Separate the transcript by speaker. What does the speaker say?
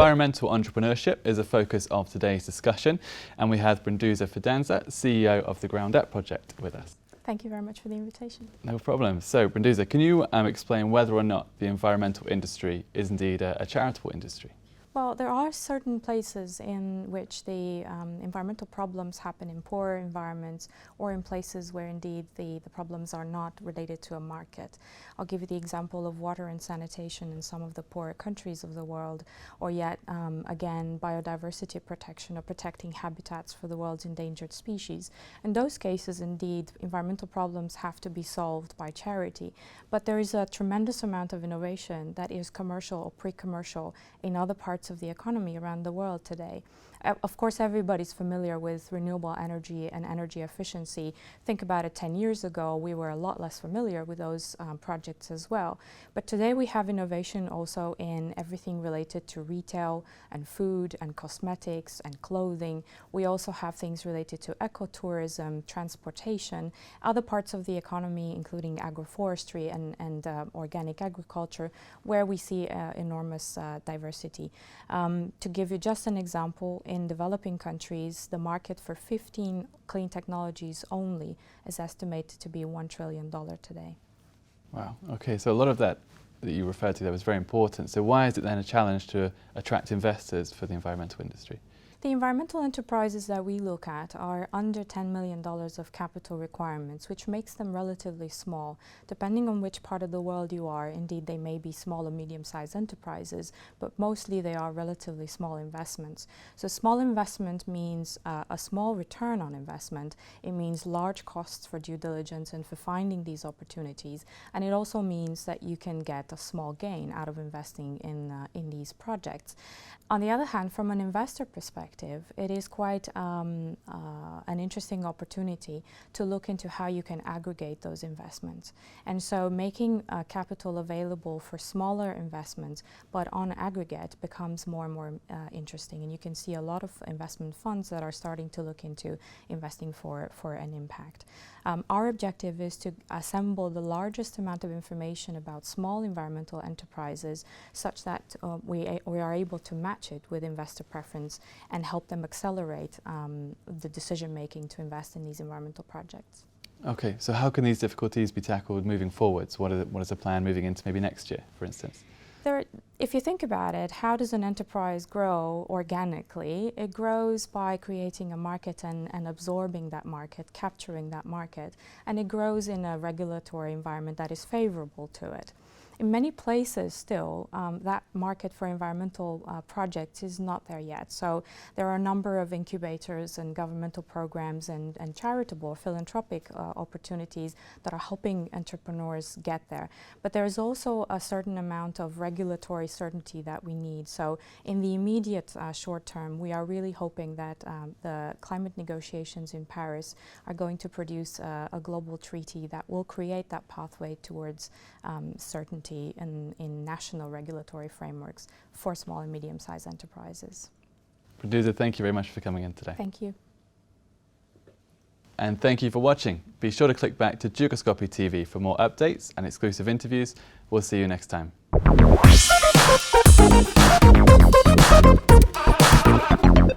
Speaker 1: Environmental entrepreneurship is a focus of today's discussion, and we have Brindusa Fidanza, CEO of the Ground Up project, with us.
Speaker 2: Thank you very much for the invitation.
Speaker 1: No problem. So, Brindusa, can you explain whether or not the environmental industry is indeed a charitable industry?
Speaker 2: Well, there are certain places in which the environmental problems happen in poor environments or in places where indeed the problems are not related to a market. I'll give you the example of water and sanitation in some of the poorer countries of the world, or yet again biodiversity protection or protecting habitats for the world's endangered species. In those cases indeed environmental problems have to be solved by charity, but there is a tremendous amount of innovation that is commercial or pre-commercial in other parts of the economy around the world today. Of course, everybody's familiar with renewable energy and energy efficiency. Think about it, 10 years ago, we were a lot less familiar with those projects as well. But today we have innovation also in everything related to retail and food and cosmetics and clothing. We also have things related to ecotourism, transportation, other parts of the economy, including agroforestry and organic agriculture, where we see enormous diversity. To give you just an example, in developing countries, the market for 15 clean technologies only is estimated to be $1 trillion today.
Speaker 1: Wow, okay, so a lot of that you referred to there was very important. So why is it then a challenge to attract investors for the environmental industry?
Speaker 2: The environmental enterprises that we look at are under $10 million of capital requirements, which makes them relatively small. Depending on which part of the world you are, indeed they may be small or medium-sized enterprises, but mostly they are relatively small investments. So small investment means a small return on investment. It means large costs for due diligence and for finding these opportunities. And it also means that you can get a small gain out of investing in these projects. On the other hand, from an investor perspective, it is quite an interesting opportunity to look into how you can aggregate those investments. And so making capital available for smaller investments, but on aggregate, becomes more and more interesting. And you can see a lot of investment funds that are starting to look into investing for an impact. Our objective is to assemble the largest amount of information about small environmental enterprises such that we are able to match it with investor preference and help them accelerate the decision making to invest in these environmental projects.
Speaker 1: Okay, so how can these difficulties be tackled moving forwards? What is the plan moving into maybe next year, for instance?
Speaker 2: If you think about it, how does an enterprise grow organically? It grows by creating a market and absorbing that market, capturing that market, and it grows in a regulatory environment that is favorable to it. In many places still, that market for environmental projects is not there yet. So there are a number of incubators and governmental programs and charitable or philanthropic opportunities that are helping entrepreneurs get there. But there is also a certain amount of regulatory certainty that we need. So in the immediate short term, we are really hoping that the climate negotiations in Paris are going to produce a global treaty that will create that pathway towards certainty in national regulatory frameworks for small and medium-sized enterprises.
Speaker 1: Brindusa, thank you very much for coming in today.
Speaker 2: Thank you.
Speaker 1: And thank you for watching. Be sure to click back to Dukascopy TV for more updates and exclusive interviews. We'll see you next time.